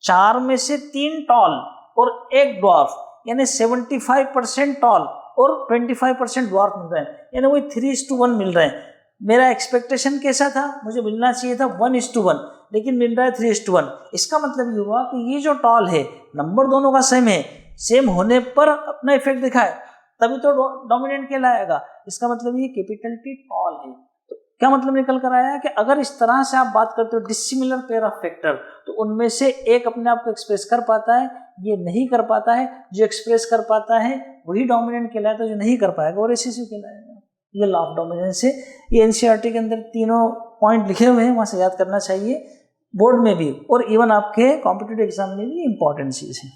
4 में से 3 टॉल और 1 ड्वार्फ, यानी 75% टॉल और 25% ड्वार्फ मिल रहे हैं, यानी वही 3:1 मिल रहे हैं। मेरा एक्सपेक्टेशन कैसा था? मुझे मिलना चाहिए था 1:1, लेकिन मिल रहा है 3:1। इसका मतलब ये हुआ कि ये जो टॉल है, नंबर दोनों का सेम है, सेम होने पर अपना इफेक्ट दिखाए तभी तो डोमिनेंट कहलाएगा। इसका मतलब ये कैपिटल टी टॉल है। तो क्या मतलब निकल कर आया कि अगर इस तरह से आप बात करते हो डिसिमिलर पेयर ऑफ फैक्टर, तो उनमें से एक अपने आप को एक्सप्रेस कर पाता है, ये नहीं कर पाता है। जो एक्सप्रेस कर पाता है वही डोमिनेंट कहलाता है, जो नहीं कर पाएगा वो रिसेसिव कहलाएगा। ये लॉ ऑफ डोमिनेंस है। ये एनसीईआरटी के अंदर तीनों पॉइंट लिखे हुए हैं, वहां से याद करना चाहिए, बोर्ड में भी और इवन आपके कॉम्पिटिटिव एग्जाम में भी इंपॉर्टेंट चीज है।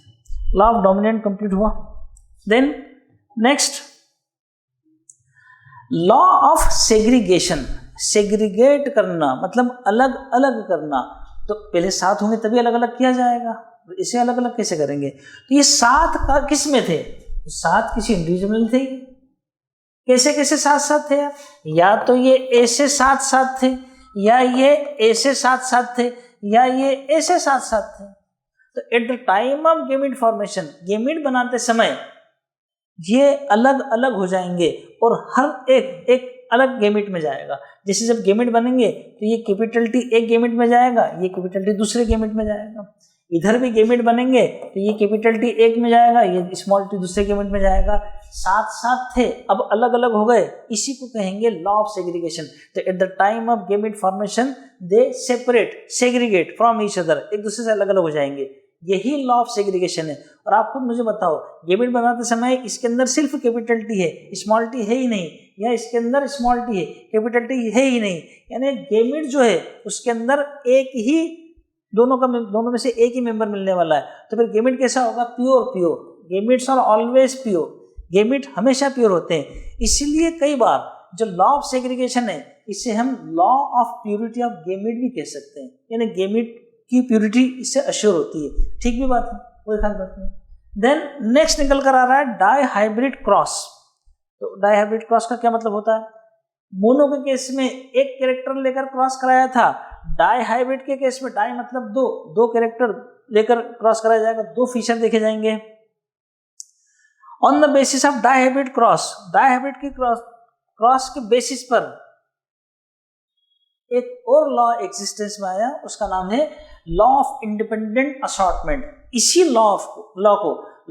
लॉ ऑफ डोमिनेंट कंप्लीट हुआ। Then next law of segregation. Segregate करना मतलब अलग अलग करना। तो पहले 7 होंगे तभी अलग अलग किया जाएगा, इसे अलग अलग कैसे करेंगे? तो ये 7 का किस में थे? 7 किसी इंडिविजुअल थे। कैसे कैसे 7 थे यार? या तो ये ऐसे 7 थे, या ये ऐसे 7 थे, या ये ऐसे 7 थे। तो at the time of gamete formation, gamete बनाते समय ये अलग अलग हो जाएंगे और हर एक अलग गैमेट में जाएगा। जैसे जब गैमेट बनेंगे तो ये कैपिटल टी एक गैमेट में जाएगा, ये कैपिटल टी दूसरे गैमेट में जाएगा। इधर भी गैमेट बनेंगे तो ये कैपिटल टी एक में जाएगा, ये स्मॉल टी दूसरे गैमेट में जाएगा। 7 थे, अब अलग अलग हो गए, इसी को कहेंगे लॉ ऑफ सेग्रीगेशन। तो at the time of gamete formation they separate, segregate from each other, एक दूसरे से अलग अलग हो जाएंगे। यही लॉ ऑफ सेग्रीगेशन है। और आप खुद मुझे बताओ, गैमेट बनाते समय इसके अंदर सिर्फ कैपिटल टी है, स्मॉल टी है ही नहीं, या इसके अंदर स्मॉल टी है, कैपिटल टी है ही नहीं, यानी गैमेट जो है उसके अंदर एक ही दोनों में से एक ही मेंबर मिलने वाला है। तो फिर गैमेट कैसा होगा? Pure. Gametes are always pure, gamete हमेशा प्योर होते हैं। इसीलिए कई बार जो लॉ ऑफ सेग्रीगेशन है, इसे हम law of purity of gamete भी कह सकते हैं, यानी गैमेट की प्योरिटी इससे अश्योर होती है। ठीक भी बात है, कोई खास बात नहीं। देन नेक्स्ट निकल कर आ रहा है डाई हाइब्रिड क्रॉस। तो डाई हाइब्रिड क्रॉस का क्या मतलब होता है? मोनो के केस में एक कैरेक्टर लेकर क्रॉस कराया था, डाई हाइब्रिड के केस में डाई मतलब दो कैरेक्टर लेकर क्रॉस कराया जाएगा, दो फीचर देखे जाएंगे। On the basis of dihybrid cross, dihybrid की क्रॉस के बेसिस पर एक और लॉ एग्जिस्टेंस में आया, उसका नाम है लॉ ऑफ इंडिपेंडेंट असॉर्टमेंट। इसी लॉ को लॉ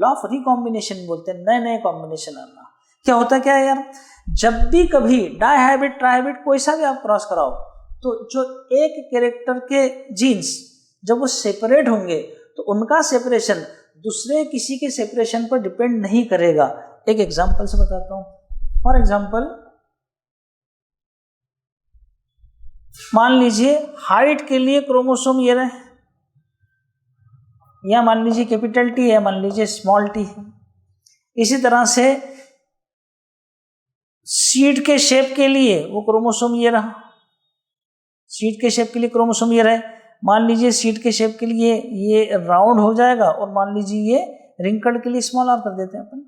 ऑफ रिकॉम्बिनेशन बोलते हैं, नए नए कॉम्बिनेशन आना। क्या होता क्या है यार, जब भी कभी डाई हाइब्रिड ट्राई हाइब्रिड कोई सा भी आप क्रॉस कराओ, तो जो एक कैरेक्टर के जीन्स जब वो सेपरेट होंगे तो उनका सेपरेशन दूसरे किसी के सेपरेशन पर डिपेंड नहीं करेगा। एक एग्जांपल से बताता हूं। फॉर एग्जांपल मान लीजिए हाइट के लिए क्रोमोसोम ये रहे, या मान लीजिए कैपिटल टी है, मान लीजिए स्मॉल टी है। इसी तरह से सीड के शेप के लिए वो क्रोमोसोम ये रहा, सीड के शेप के लिए क्रोमोसोम ये रहे। मान लीजिए सीड के शेप के लिए ये राउंड हो जाएगा, और मान लीजिए ये रिंकल्ड के लिए स्मॉल आर कर देते हैं अपन।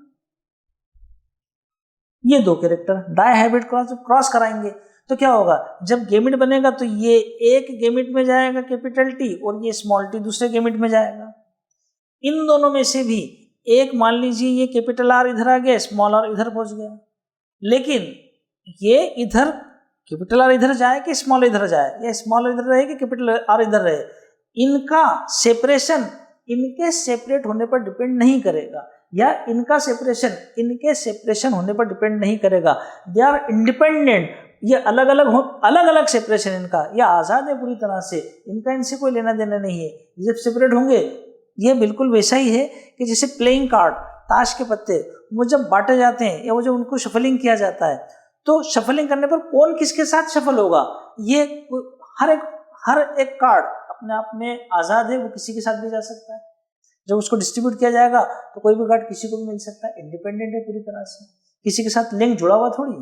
ये दो कैरेक्टर डाई हाइब्रिड क्रॉस कराएंगे तो क्या होगा, जब गेमिट बनेगा तो ये एक गेमिट में जाएगा कैपिटल टी, और ये स्मॉल टी दूसरे गेमिट में जाएगा। इन दोनों में से भी एक मान लीजिए ये कैपिटल आर इधर आ गया, स्मॉल आर इधर पहुंच गया, लेकिन ये इधर कैपिटल आर इधर जाए कि स्मॉल इधर जाए, या स्मॉल इधर रहे कि कैपिटल आर इधर रहे, इनका सेपरेशन इनके सेपरेट होने पर डिपेंड नहीं करेगा, या इनका सेपरेशन इनके सेपरेशन होने पर डिपेंड नहीं करेगा। दे आर इंडिपेंडेंट, ये अलग अलग सेपरेशन इनका, ये आज़ाद है पूरी तरह से, इनका इनसे कोई लेना देना नहीं है। जब सेपरेट होंगे ये बिल्कुल वैसा ही है कि जैसे प्लेइंग कार्ड, ताश के पत्ते, वो जब बांटे जाते हैं या वो जब उनको शफलिंग किया जाता है, तो शफलिंग करने पर कौन किसके साथ शफल होगा, ये हर एक कार्ड अपने आप में आज़ाद है, वो किसी के साथ भी जा सकता है। जब उसको डिस्ट्रीब्यूट किया जाएगा तो कोई भी कार्ड किसी को भी मिल सकता है, इंडिपेंडेंट है पूरी तरह से, किसी के साथ लिंक जुड़ा हुआ थोड़ी।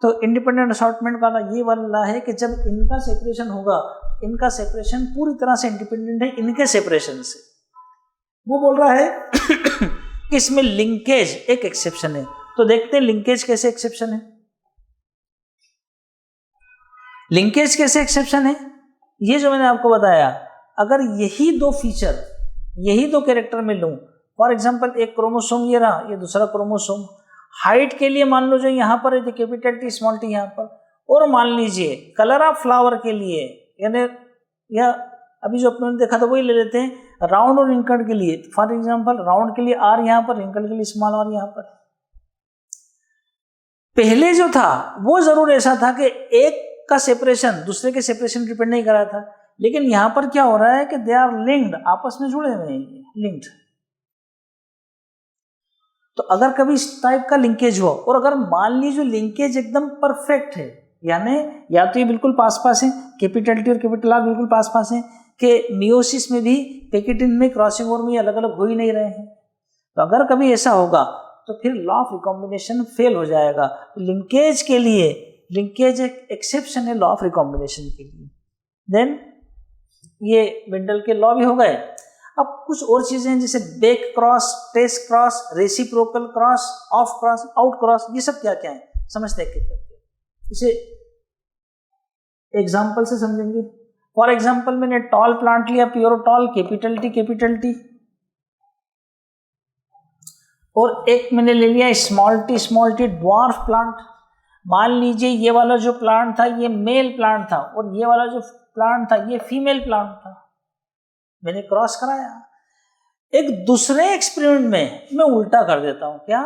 तो इंडिपेंडेंट असॉर्टमेंट वाला ये वाला है कि जब इनका सेपरेशन होगा, इनका सेपरेशन पूरी तरह से इंडिपेंडेंट है इनके सेपरेशन से। वो बोल रहा है कि इसमें लिंकेज एक एक्सेप्शन है। तो देखते हैं लिंकेज कैसे एक्सेप्शन है। लिंकेज कैसे एक्सेप्शन है, ये जो मैंने आपको बताया, अगर यही दो फीचर यही दो कैरेक्टर में लूं, फॉर एग्जांपल एक क्रोमोसोम ये रहा, ये दूसरा क्रोमोसोम, हाइट के लिए मान लो जो यहाँ पर है कैपिटल टी स्मॉल टी यहाँ पर, और मान लीजिए कलर ऑफ फ्लावर के लिए, यानी या अभी जो अपने देखा था वही ले लेते हैं, राउंड और रिंकल्ड के लिए, फॉर एग्जांपल राउंड के लिए आर यहाँ पर, रिंकल्ड के लिए स्मॉल आर यहाँ पर। पहले जो था वो जरूर ऐसा था कि एक का सेपरेशन दूसरे के सेपरेशन डिपेंड नहीं कर रहा था, लेकिन यहां पर क्या हो रहा है कि दे आर लिंक्ड, आपस में जुड़े हुए हैं, लिंक्ड। तो अगर कभी इस टाइप का लिंकेज हो, और अगर मान लीजिए लिंकेज एकदम परफेक्ट है, यानी या तो ये बिल्कुल पास पास है, कैपिटल टी और कैपिटल आर बिल्कुल पास पास है, कि मियोसिस में भी पैकेटिन में क्रॉसिंग ओवर में अलग अलग हो ही नहीं रहे हैं, तो अगर कभी ऐसा होगा तो फिर लॉ ऑफ रिकॉम्बिनेशन फेल हो जाएगा। तो लिंकेज के लिए लिंकेज एक एक्सेप्शन है लॉ ऑफ रिकॉम्बिनेशन के लिए। देन ये मेंडल के लॉ भी हो गए। अब कुछ और चीजें हैं जैसे back cross, test cross, reciprocal cross, off cross, out cross, ये सब क्या क्या है समझते हैं करके, इसे एग्जाम्पल से समझेंगे। फॉर एग्जाम्पल मैंने टॉल प्लांट लिया, प्योरोटॉल, कैपिटल टी, और एक मैंने ले लिया स्मॉल टी ड्वार्फ प्लांट। मान लीजिए ये वाला जो प्लांट था ये मेल प्लांट था, और ये वाला जो प्लांट था ये फीमेल प्लांट था, मैंने क्रॉस कराया। एक दूसरे एक्सपेरिमेंट में मैं उल्टा कर देता हूँ, क्या,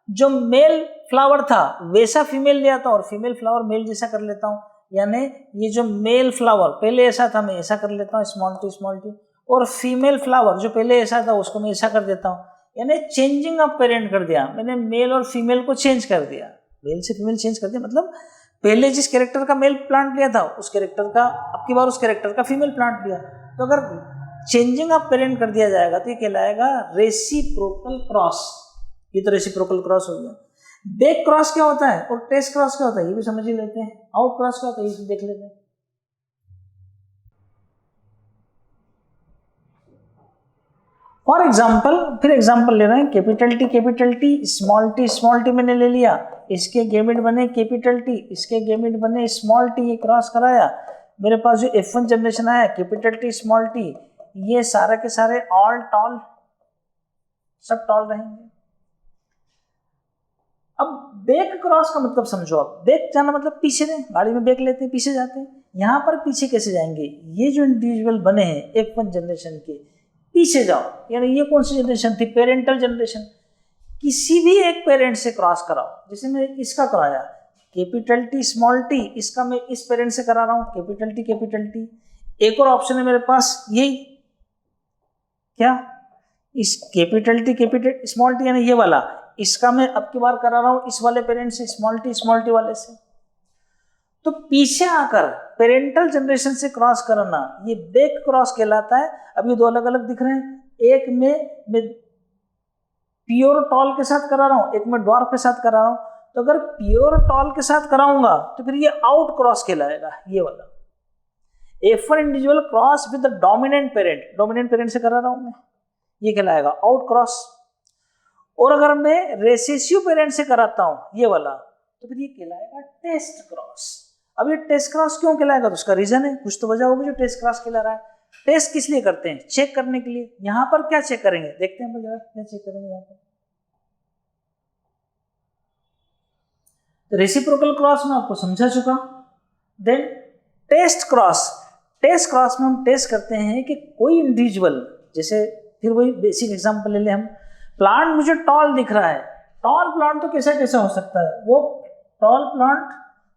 जो मेल फ्लावर था वैसा फीमेल लिया था, और फीमेल फ्लावर मेल जैसा कर लेता हूँ, यानी ये जो मेल फ्लावर पहले ऐसा था मैं ऐसा कर लेता हूँ स्मॉल टी, और फीमेल फ्लावर जो पहले ऐसा था उसको मैं ऐसा कर देता हूँ, यानी चेंजिंग ऑफ पेरेंट कर दिया मैंने, मेल और फीमेल को चेंज कर दिया, मेल से फीमेल चेंज कर दिया। मतलब पहले जिस कैरेक्टर का मेल प्लांट लिया था उस कैरेक्टर का अब की बार उस कैरेक्टर का फीमेल प्लांट लिया। तो अगर चेंजिंग ऑफ पेरेंट कर दिया जाएगा तो ये कहलाएगा रेसिप्रोकल क्रॉस, ये तो रेसिप्रोकल क्रॉस हो गया। बैक क्रॉस क्या होता है और टेस्ट क्रॉस क्या होता है ये भी समझ ही लेते हैं। आउट क्रॉस क्या होता है ये देख लेते हैं। फिर एग्जाम्पल ले रहे हैं, कैपिटल टी स्मॉल टी मैंने ले लिया, इसके गेमिट बने कैपिटल टी, इसके गेमिट बने स्मॉल टी, ये क्रॉस कराया, मेरे पास जो F1 जनरेशन आया कैपिटल टी स्मॉल टी, ये सारे के सारे ऑल टॉल, सब टॉल रहेंगे। अब बैक क्रॉस का मतलब समझो, आप बैक जाना मतलब पीछे, गाड़ी में बैक लेते हैं पीछे जाते हैं, यहाँ पर पीछे कैसे जाएंगे, ये जो इंडिविजुअल बने हैं F1 जनरेशन के, पीछे जाओ, यानी ये कौन सी जनरेशन थी, पेरेंटल जनरेशन, किसी भी एक पेरेंट से क्रॉस कराओ। जैसे मैं इसका कराया कैपिटल टी स्मॉल टी, इसका मैं इस पेरेंट से करा रहा हूँ कैपिटल टी। एक और ऑप्शन है मेरे पास, यही क्या, इस कैपिटल स्मॉल टी यानी ये वाला, इसका मैं अब की बार करा रहा हूँ इस वाले पेरेंट से, स्मॉल टी वाले से। तो पीछे आकर पेरेंटल जनरेशन से क्रॉस करना ये बैक क्रॉस कहलाता है। अब ये दो अलग अलग दिख रहे हैं, एक में मैं प्योर टॉल के साथ करा रहा हूँ, एक में ड्वार्फ के साथ करा रहा हूँ। तो अगर प्योर टॉल के साथ कराऊंगा तो फिर ये आउट क्रॉस कहलाएगा, ये वाला F1 individual cross with the dominant parent से करा रहा हूं मैं, ये कहलाएगा आउट क्रॉस। और अगर मैं रेसेसिव पेरेंट से कराता हूं ये वाला, तो फिर ये कहलाएगा टेस्ट क्रॉस। अब ये टेस्ट क्रॉस क्यों कहलाएगा, तो उसका रीजन है, कुछ तो वजह होगी जो टेस्ट क्रॉस कहला रहा है। टेस्ट किस लिए करते हैं, चेक करने के लिए। यहां पर क्या चेक करेंगे, देखते हैं जरा क्या चेक करेंगे यहाँ पर। रेसिप्रोकल क्रॉस में आपको समझा चुका। देन टेस्ट क्रॉस में हम टेस्ट करते हैं कि कोई इंडिविजुअल, जैसे फिर वही बेसिक एग्जांपल ले ले हम, प्लांट मुझे टॉल दिख रहा है, टॉल प्लांट तो कैसा हो सकता है, वो टॉल प्लांट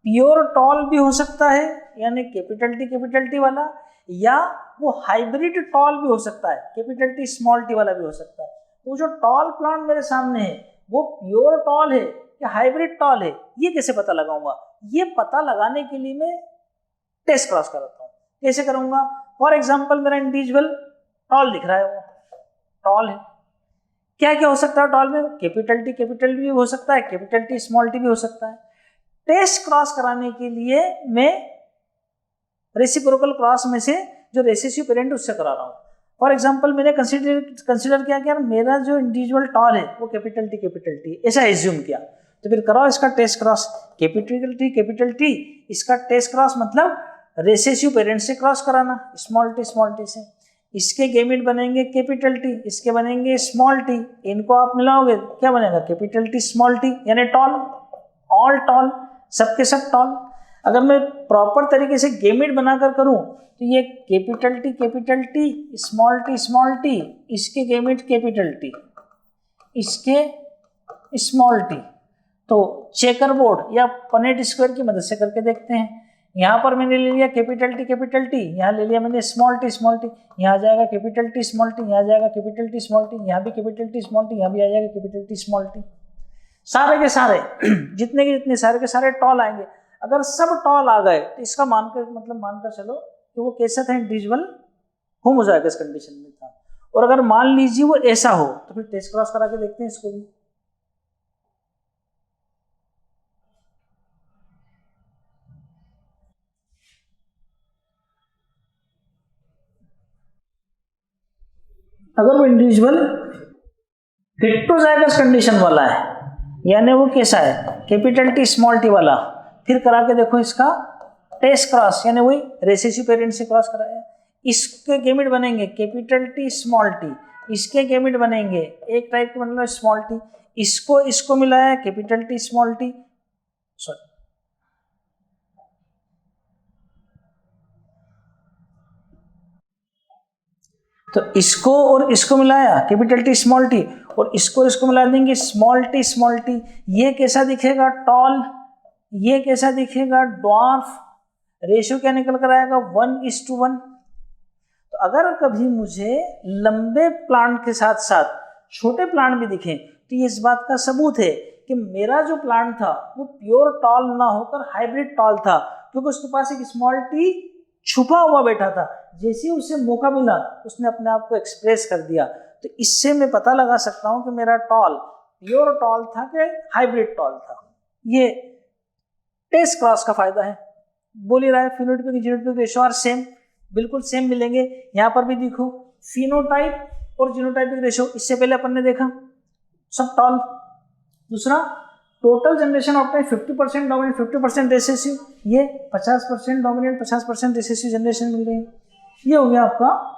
प्योर टॉल भी हो सकता है यानी कैपिटल टी वाला, या वो हाइब्रिड टॉल भी हो सकता है, कैपिटल टी स्मॉल टी वाला भी हो सकता है। वो जो टॉल प्लांट मेरे सामने है वो प्योर टॉल है या हाइब्रिड टॉल है, ये कैसे पता लगाऊंगा, ये पता लगाने के लिए मैं टेस्ट क्रॉस कराता हूँ। कैसे करूंगा, फॉर एग्जाम्पल मेरा इंडिविजुअल टॉल दिख रहा है, वो टॉल है, क्या क्या हो सकता है टॉल में, कैपिटल भी हो सकता है, कैपिटल टी स्मॉल टी भी हो सकता है। टेस्ट क्रॉस कराने के लिए मैं रेसिप्रोकल क्रॉस में से जो रेसेसिव पेरेंट उससे करा रहा हूँ। फॉर एग्जाम्पल मैंने कंसिडर किया मेरा जो इंडिविजुअल टॉल है वो कैपिटल टी ऐसा एज्यूम किया, तो फिर कराओ इसका टेस्ट क्रॉस, कैपिटल टी, इसका टेस्ट क्रॉस मतलब रेसेसिव पेरेंट से क्रॉस कराना, स्मॉल टी से। इसके गेमिट बनेंगे कैपिटल टी, इसके बनेंगे स्मॉल टी, इनको आप मिलाओगे क्या बनेगा, कैपिटल टी स्मॉल टी यानी टॉल, ऑल टॉल, सबके सब टॉल। अगर मैं प्रॉपर तरीके से गेमिट बनाकर करूं तो ये कैपिटल टी स्मॉल टी, इसके गेमिट कैपिटल टी, इसके स्मॉल टी। तो चेकर बोर्ड या पनेट स्क्वायर की मदद से करके देखते हैं। यहाँ पर मैंने ले लिया कैपिटल टी, यहाँ ले लिया मैंने स्मॉल टी, यहाँ आ जाएगा कैपिटल टी स्मॉल टी, यहाँ आ जाएगा कैपिटल टी स्मॉल टी, यहाँ भी कैपिटल टी स्मॉल टी, यहाँ भी आ जाएगा कैपिटल टी स्मॉल टी। सारे के सारे जितने के जितने सारे के सारे टॉल आएंगे। अगर सब टॉल आ गए तो इसका मानकर चलो कि वो कैसा था, इंडिविजुअल होमोजाइगस कंडीशन में था। और अगर मान लीजिए वो ऐसा हो तो फिर टेस्ट क्रॉस करा के देखते हैं इसको भी। अगर वो इंडिविजुअल हेटेरोजाइगस कंडीशन वाला है यानी वो कैसा है, कैपिटल टी स्मॉल टी वाला, फिर करा के देखो इसका टेस्ट क्रॉस, यानी वही रेसेसिव पेरेंट से क्रॉस कराया। इसके गेमिट बनेंगे कैपिटल टी स्मॉल टी, इसके गेमिट बनेंगे एक टाइप के मतलब स्मॉल टी, इसको मिलाया capital T small T, sorry तो इसको और इसको मिलाया कैपिटल टी स्मॉल टी, और इसको मिला देंगे स्मॉल टी। ये कैसा दिखेगा, टॉल, ये कैसा दिखेगा, ड्वार्फ। रेशियो क्या निकल कर आएगा, 1:1। तो अगर कभी मुझे लंबे प्लांट के साथ साथ छोटे प्लांट भी दिखें तो ये इस बात का सबूत है कि मेरा जो प्लांट था वो प्योर टॉल ना होकर हाइब्रिड टॉल था, क्योंकि उसके पास एक स्मॉल टी छुपा हुआ बैठा था। जैसे ही उसे मौका मिला उसने अपने आप को एक्सप्रेस कर दिया। तो इससे मैं पता लगा सकता हूं कि मेरा टॉल प्योर टॉल था कि हाइब्रिड टॉल था। ये टेस्ट क्रॉस का फायदा है। बोल ही रहा है phenotypic genotypic ratio are same, बिल्कुल सेम मिलेंगे। यहाँ पर भी देखो फिनोटाइप और जीनोटाइपिक रेशियो, इससे पहले अपन ने देखा सब टॉल। दूसरा, total generation of type 50% dominant 50% recessive, ये 50% डोमिनेंट 50% रिसेसिव जनरेशन मिल रही है। ये हो गया आपका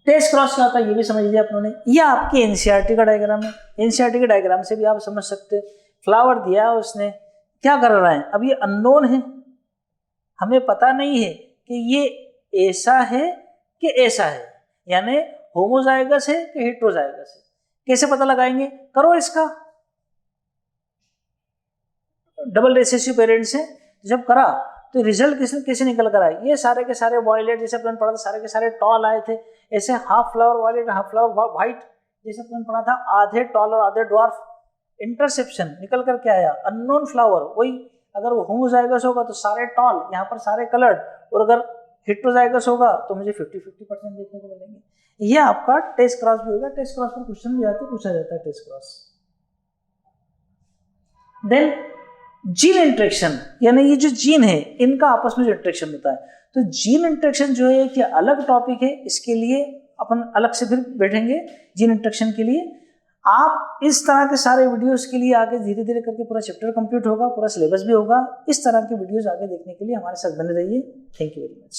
टेस्ट क्रॉस क्या होता है, ये भी समझ लिया अपनों ने। ये आपके एनसीईआरटी का डायग्राम है, एनसीईआरटी के डायग्राम से भी आप समझ सकते हैं। फ्लावर दिया है उसने, क्या कर रहा है, अब ये अननोन है, हमें पता नहीं है कि ये ऐसा है कि ऐसा है, यानी होमोजाइगस है कि हेट्रोजाइगस है। कैसे पता लगाएंगे, करो इसका डबल रिसेसिव पेरेंट्स है, जब करा तो रिजल्ट कैसे निकल कर आए, ये सारे के सारे वॉयलेट जैसे अपन पढ़ा था, सारे के सारे टॉल आए थे। ऐसे half flower violet half flower white जैसे अपन पढ़ा था, आधे टॉल और आधे ड्वार्फ। इंटरसेप्शन निकल कर क्या आया, अननोन फ्लावर। वही अगर वो होमोजाइगस होगा तो सारे टॉल, यहाँ पर सारे कलर्ड, और अगर हेट्रोजाइगस होगा तो मुझे 50-50% देखने को मिलेंगे। ये आपका टेस्ट क्रॉस भी होगा। टेस्ट क्रॉस पर क्वेश्चन भी आते, पूछा जाता है test cross. Then gene interaction, यानी ये जो जीन है इनका आपस में जो इंटरेक्शन होता है, तो जीन इंटरेक्शन जो है कि अलग टॉपिक है, इसके लिए अपन अलग से फिर बैठेंगे जीन इंटरेक्शन के लिए। आप इस तरह के सारे वीडियोस के लिए आगे धीरे धीरे करके पूरा चैप्टर कंप्लीट होगा, पूरा सिलेबस भी होगा। इस तरह के वीडियोस आगे देखने के लिए हमारे साथ बने रहिए। Thank you very much.